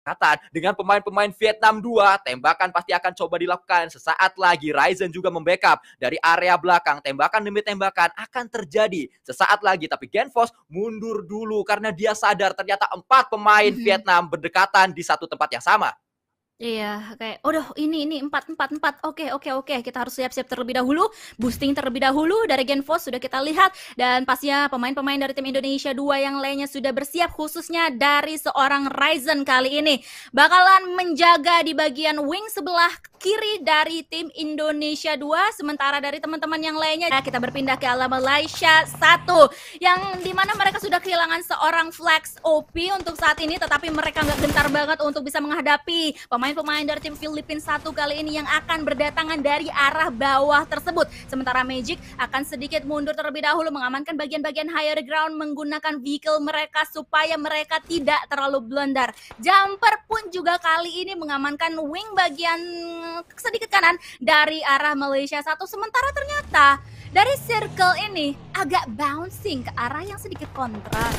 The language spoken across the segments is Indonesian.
berdekatan dengan pemain-pemain Vietnam 2. Tembakan pasti akan coba dilakukan. Sesaat lagi Ryzen juga membackup dari area belakang. Tembakan demi tembakan akan terjadi sesaat lagi. Tapi GeNForce mundur dulu karena dia sadar ternyata 4 pemain Vietnam berdekatan di satu tempat yang sama. Iya, kayak, "Aduh, ini 4. Oke, kita harus siap-siap terlebih dahulu, boosting terlebih dahulu dari GeNForce sudah kita lihat, dan pastinya pemain-pemain dari tim Indonesia 2 yang lainnya sudah bersiap, khususnya dari seorang Ryzen kali ini. Bakalan menjaga di bagian wing sebelah kiri dari tim Indonesia 2, sementara dari teman-teman yang lainnya, kita berpindah ke ala Malaysia 1, yang dimana mereka sudah kehilangan seorang flex OP untuk saat ini, tetapi mereka nggak gentar banget untuk bisa menghadapi pemain dari tim Filipina 1 kali ini yang akan berdatangan dari arah bawah tersebut. Sementara Magic akan sedikit mundur terlebih dahulu, mengamankan bagian-bagian higher ground menggunakan vehicle mereka supaya mereka tidak terlalu blunder. Jumper pun juga kali ini mengamankan wing bagian sedikit kanan dari arah Malaysia 1. Sementara ternyata dari circle ini agak bouncing ke arah yang sedikit kontra.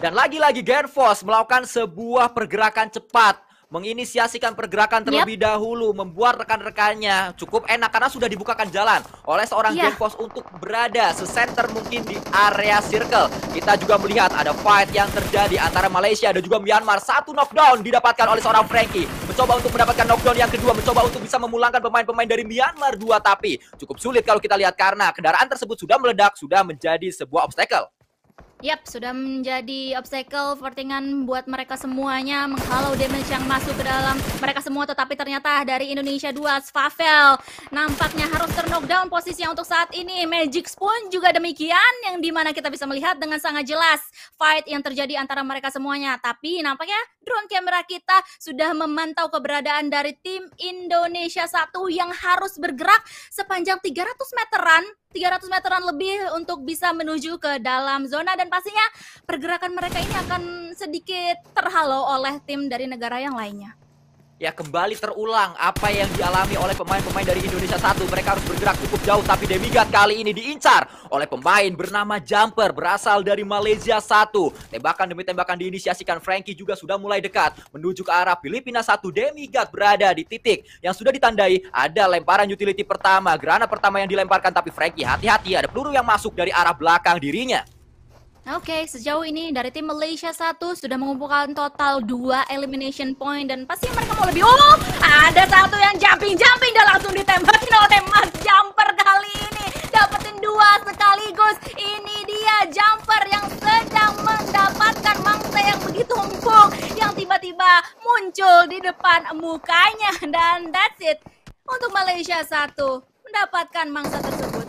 Dan lagi-lagi GeNForce melakukan sebuah pergerakan cepat, menginisiasikan pergerakan terlebih dahulu, membuat rekan-rekannya cukup enak karena sudah dibukakan jalan oleh seorang GeNForce untuk berada sesenter mungkin di area circle. Kita juga melihat ada fight yang terjadi antara Malaysia dan juga Myanmar. Satu knockdown didapatkan oleh seorang Frankie, mencoba untuk mendapatkan knockdown yang kedua, mencoba untuk bisa memulangkan pemain-pemain dari Myanmar 2, tapi cukup sulit kalau kita lihat karena kendaraan tersebut sudah meledak, sudah menjadi sebuah obstacle. Yap, sudah menjadi obstacle pertingan buat mereka semuanya, menghalau damage yang masuk ke dalam mereka semua. Tetapi ternyata dari Indonesia 2, Svavel nampaknya harus terknockdown posisinya untuk saat ini. Magic pun juga demikian, yang dimana kita bisa melihat dengan sangat jelas fight yang terjadi antara mereka semuanya. Tapi nampaknya drone kamera kita sudah memantau keberadaan dari tim Indonesia 1 yang harus bergerak sepanjang 300 meteran lebih untuk bisa menuju ke dalam zona, dan pastinya pergerakan mereka ini akan sedikit terhalau oleh tim dari negara yang lainnya. Ya, kembali terulang apa yang dialami oleh pemain-pemain dari Indonesia 1. Mereka harus bergerak cukup jauh, tapi Demigod kali ini diincar oleh pemain bernama Jumper berasal dari Malaysia 1. Tembakan demi tembakan diinisiasikan. Frankie juga sudah mulai dekat menuju ke arah Filipina 1. Demigod berada di titik yang sudah ditandai ada lemparan utility pertama, granat pertama yang dilemparkan, tapi Frankie hati-hati, ada peluru yang masuk dari arah belakang dirinya. Oke, sejauh ini dari tim Malaysia 1 sudah mengumpulkan total 2 elimination point, dan pasti mereka mau lebih. Oh, ada satu yang jumping dan langsung ditembakin oleh Mas Jumper kali ini. Dapetin 2 sekaligus. Ini dia Jumper yang sedang mendapatkan mangsa yang begitu empuk, yang tiba-tiba muncul di depan mukanya. Dan that's it untuk Malaysia 1 mendapatkan mangsa tersebut.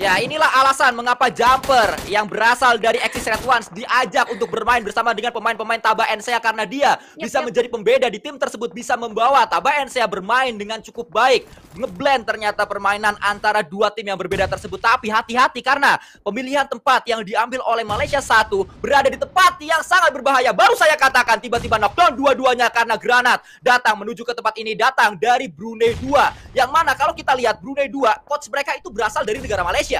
Ya, inilah alasan mengapa Jumper yang berasal dari Axis Red Ones diajak untuk bermain bersama dengan pemain-pemain Taba Ensea, karena dia bisa menjadi pembeda di tim tersebut, bisa membawa Taba Ensea bermain dengan cukup baik. Ngeblend ternyata permainan antara dua tim yang berbeda tersebut. Tapi hati-hati karena pemilihan tempat yang diambil oleh Malaysia 1 berada di tempat yang sangat berbahaya. Baru saya katakan tiba-tiba knockdown dua-duanya karena granat datang menuju ke tempat ini, datang dari Brunei 2. Yang mana kalau kita lihat Brunei 2, coach mereka itu berasal dari negara Malaysia.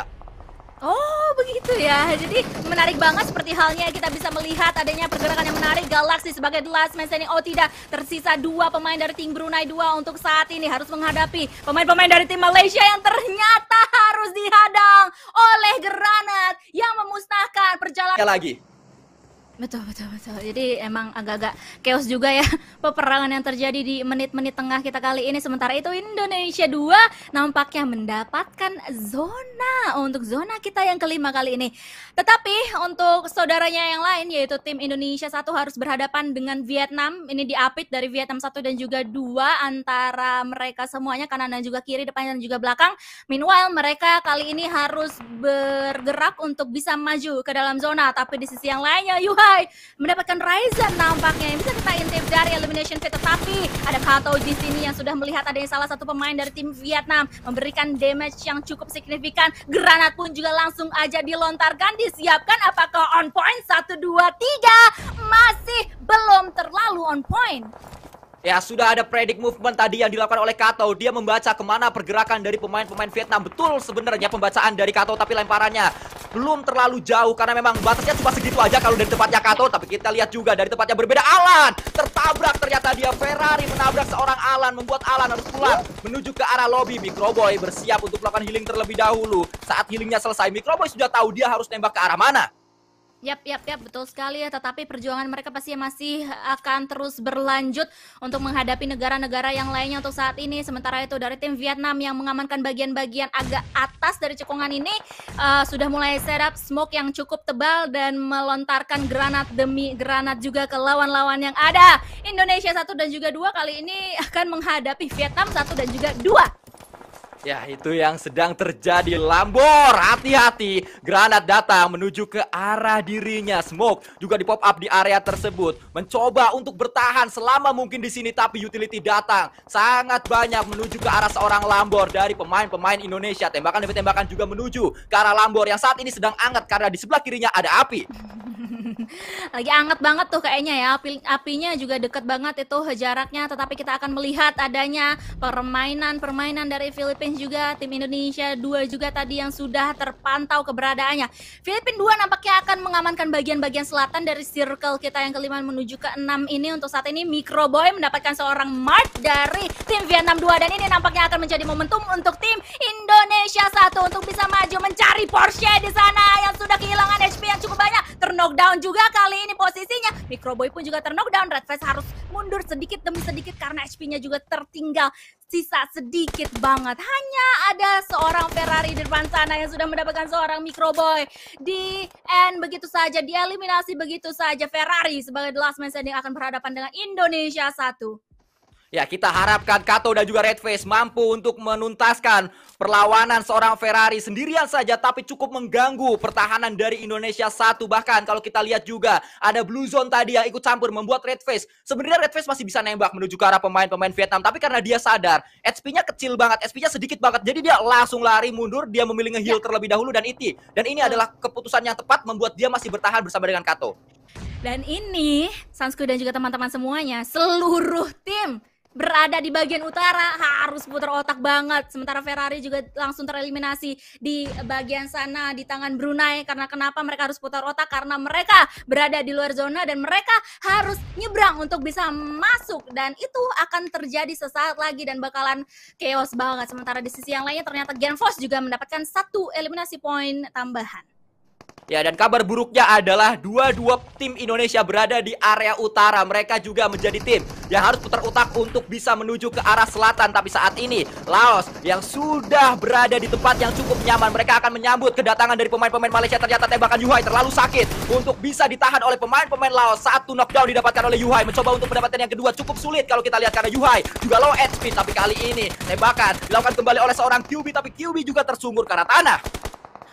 Oh, begitu ya. Jadi menarik banget, seperti halnya kita bisa melihat adanya pergerakan yang menarik. Galaxy sebagai the last man standing. Oh tidak, tersisa 2 pemain dari tim Brunei 2 untuk saat ini harus menghadapi pemain-pemain dari tim Malaysia yang ternyata harus dihadang oleh granat yang memusnahkan perjalanan Lagi. Betul. Jadi emang agak-agak chaos juga ya peperangan yang terjadi di menit-menit tengah kita kali ini. Sementara itu Indonesia 2 nampaknya mendapatkan zona untuk zona kita yang kelima kali ini. Tetapi untuk saudaranya yang lain, yaitu tim Indonesia 1 harus berhadapan dengan Vietnam. Ini diapit dari Vietnam 1 dan juga 2 antara mereka semuanya, kanan dan juga kiri, depan dan juga belakang. Meanwhile mereka kali ini harus bergerak untuk bisa maju ke dalam zona. Tapi di sisi yang lainnya mendapatkan Ryzen nampaknya yang bisa kita intip dari elimination fit, tetapi ada Kato di sini yang sudah melihat adanya salah satu pemain dari tim Vietnam memberikan damage yang cukup signifikan. Granat pun juga langsung aja dilontarkan, disiapkan. Apakah on point? 1, 2, 3 masih belum terlalu on point. Ya, sudah ada predict movement tadi yang dilakukan oleh Kato. Dia membaca kemana pergerakan dari pemain-pemain Vietnam. Betul sebenarnya pembacaan dari Kato, tapi lemparannya belum terlalu jauh karena memang batasnya cuma segitu aja kalau dari tempatnya Kato. Tapi kita lihat juga dari tempatnya berbeda, Alan tertabrak, ternyata dia Ferrari menabrak seorang Alan, membuat Alan harus pulang menuju ke arah lobby. Microboy bersiap untuk melakukan healing terlebih dahulu. Saat healingnya selesai, Microboy sudah tahu dia harus nembak ke arah mana. Yap, betul sekali ya. Tetapi perjuangan mereka pasti masih akan terus berlanjut untuk menghadapi negara-negara yang lainnya untuk saat ini. Sementara itu dari tim Vietnam yang mengamankan bagian-bagian agak atas dari cekungan ini sudah mulai setup smoke yang cukup tebal dan melontarkan granat demi granat juga ke lawan-lawan yang ada. Indonesia 1 dan juga 2 kali ini akan menghadapi Vietnam 1 dan juga 2. Ya, itu yang sedang terjadi. Lambor, hati-hati. Granat datang menuju ke arah dirinya. Smoke juga di pop up di area tersebut. Mencoba untuk bertahan selama mungkin di sini, tapi utility datang sangat banyak menuju ke arah seorang Lambor dari pemain-pemain Indonesia. Tembakan demi tembakan juga menuju ke arah Lambor yang saat ini sedang hangat karena di sebelah kirinya ada api. Lagi anget banget tuh kayaknya ya. Apinya juga deket banget itu jaraknya. Tetapi kita akan melihat adanya permainan dari Filipina juga. Tim Indonesia 2 juga tadi yang sudah terpantau keberadaannya. Filipina 2 nampaknya akan mengamankan bagian-bagian selatan dari circle kita yang kelima menuju ke 6 ini. Untuk saat ini Microboy mendapatkan seorang mark dari tim Vietnam 2. Dan ini nampaknya akan menjadi momentum untuk tim Indonesia 1 untuk bisa maju mencari Porsche di sana yang sudah kehilangan HP yang cukup banyak. Terknockdown juga kali ini posisinya. Microboy pun juga terknockdown. Redface harus mundur sedikit demi sedikit karena HP-nya juga tertinggal sisa sedikit banget. Hanya ada seorang Ferrari di depan sana yang sudah mendapatkan seorang Microboy. Di end begitu saja, dieliminasi begitu saja. Ferrari sebagai the last man standing akan berhadapan dengan Indonesia 1. Ya, kita harapkan Kato dan juga Redface mampu untuk menuntaskan perlawanan seorang Ferrari sendirian saja, tapi cukup mengganggu pertahanan dari Indonesia 1. Bahkan kalau kita lihat juga ada Blue Zone tadi yang ikut campur membuat Redface. Sebenarnya Redface masih bisa nembak menuju ke arah pemain-pemain Vietnam, tapi karena dia sadar HP-nya kecil banget, HP-nya sedikit banget, jadi dia langsung lari mundur, dia memilih nge-heal terlebih dahulu dan itu. Dan ini adalah keputusan yang tepat membuat dia masih bertahan bersama dengan Kato. Dan ini Sansku dan juga teman-teman semuanya, seluruh tim berada di bagian utara harus putar otak banget. Sementara Ferrari juga langsung tereliminasi di bagian sana di tangan Brunei. Karena kenapa mereka harus putar otak? Karena mereka berada di luar zona dan mereka harus nyebrang untuk bisa masuk. Dan itu akan terjadi sesaat lagi dan bakalan chaos banget. Sementara di sisi yang lainnya ternyata Genfos juga mendapatkan 1 eliminasi poin tambahan. Ya, dan kabar buruknya adalah dua tim Indonesia berada di area utara. Mereka juga menjadi tim yang harus putar otak untuk bisa menuju ke arah selatan. Tapi saat ini Laos yang sudah berada di tempat yang cukup nyaman, mereka akan menyambut kedatangan dari pemain-pemain Malaysia. Ternyata tembakan Yuhai terlalu sakit untuk bisa ditahan oleh pemain-pemain Laos. 1 knockdown didapatkan oleh Yuhai. Mencoba untuk mendapatkan yang kedua cukup sulit kalau kita lihat karena Yuhai juga low HP. Tapi kali ini tembakan dilakukan kembali oleh seorang QB, tapi QB juga tersungkur karena tanah.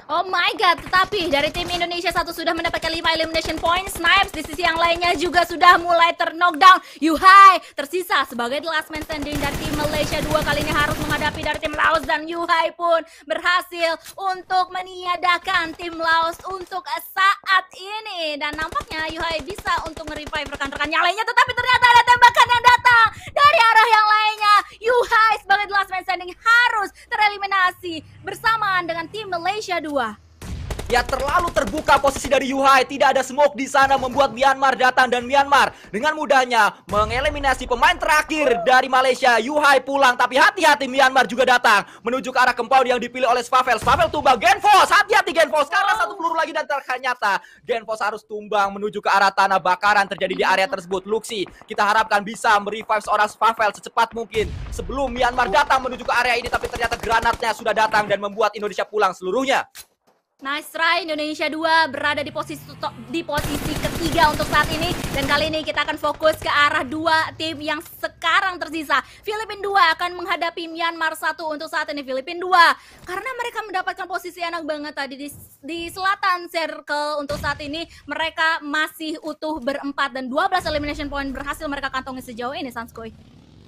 Oh my god, tetapi dari tim Indonesia 1 sudah mendapatkan 5 elimination points. Snipes di sisi yang lainnya juga sudah mulai terknockdown. Yuhai tersisa sebagai the last man standing dari tim Malaysia 2. Kalinya harus menghadapi dari tim Laos dan Yuhai pun berhasil untuk meniadakan tim Laos untuk saat ini. Dan nampaknya Yuhai bisa untuk nge-revive rekan-rekan yang lainnya, tetapi ternyata ada tembakan yang datang dari arah yang lainnya. Yuhai sebagai the last man standing harus tereliminasi bersamaan dengan tim Malaysia 2. Ya, terlalu terbuka posisi dari Yuhai. Tidak ada smoke di sana membuat Myanmar datang. Dan Myanmar dengan mudahnya mengeliminasi pemain terakhir dari Malaysia. Yuhai pulang, tapi hati-hati Myanmar juga datang menuju ke arah compound yang dipilih oleh Swavel. Swavel tumbang, Genfos, hati-hati Genfos. Karena 1 peluru lagi dan ternyata Genfos harus tumbang menuju ke arah tanah. Bakaran terjadi di area tersebut. Luxi, kita harapkan bisa merevive seorang Swavel secepat mungkin sebelum Myanmar datang menuju ke area ini. Tapi ternyata granatnya sudah datang dan membuat Indonesia pulang seluruhnya. Nice try, Indonesia 2 berada di posisi ketiga untuk saat ini. Dan kali ini kita akan fokus ke arah 2 tim yang sekarang tersisa. Filipina 2 akan menghadapi Myanmar 1 untuk saat ini. Filipina 2 karena mereka mendapatkan posisi enak banget tadi di selatan circle. Untuk saat ini mereka masih utuh berempat dan 12 elimination point berhasil mereka kantongi sejauh ini, Sanskoy.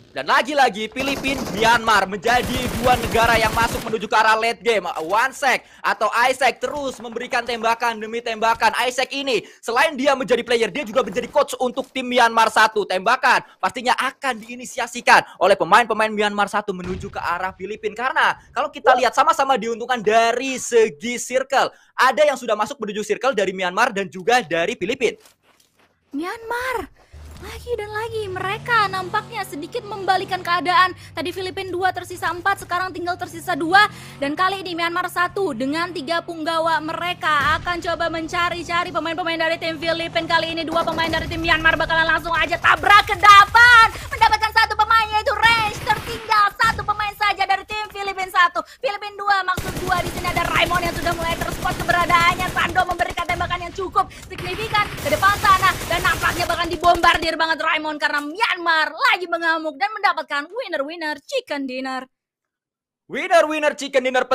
Dan lagi-lagi Filipina, Myanmar menjadi dua negara yang masuk menuju ke arah late game. Wansek atau Isaac terus memberikan tembakan demi tembakan. Isaac ini selain dia menjadi player, dia juga menjadi coach untuk tim Myanmar 1. Tembakan pastinya akan diinisiasikan oleh pemain-pemain Myanmar 1 menuju ke arah Filipina. Karena kalau kita lihat sama-sama diuntungkan dari segi circle. Ada yang sudah masuk menuju circle dari Myanmar dan juga dari Filipina. Myanmar lagi dan lagi mereka nampaknya sedikit membalikan keadaan. Tadi Filipina 2 tersisa 4, sekarang tinggal tersisa 2. Dan kali ini Myanmar 1 dengan 3 punggawa mereka akan coba mencari-cari pemain-pemain dari tim Filipina. Kali ini 2 pemain dari tim Myanmar bakalan langsung aja tabrak ke depan, mendapatkan 1 pemain, yaitu range tertinggal 1 pemain saja dari tim Filipina 1. Filipina 2 maksud 2 di sini ada Raimon yang sudah mulai terspot keberadaannya. Sando memberikan tembakan yang cukup signifikan ke depan sana dan nampaknya bahkan dibombardir banget Raimon karena Myanmar lagi mengamuk dan mendapatkan winner chicken dinner. Winner chicken dinner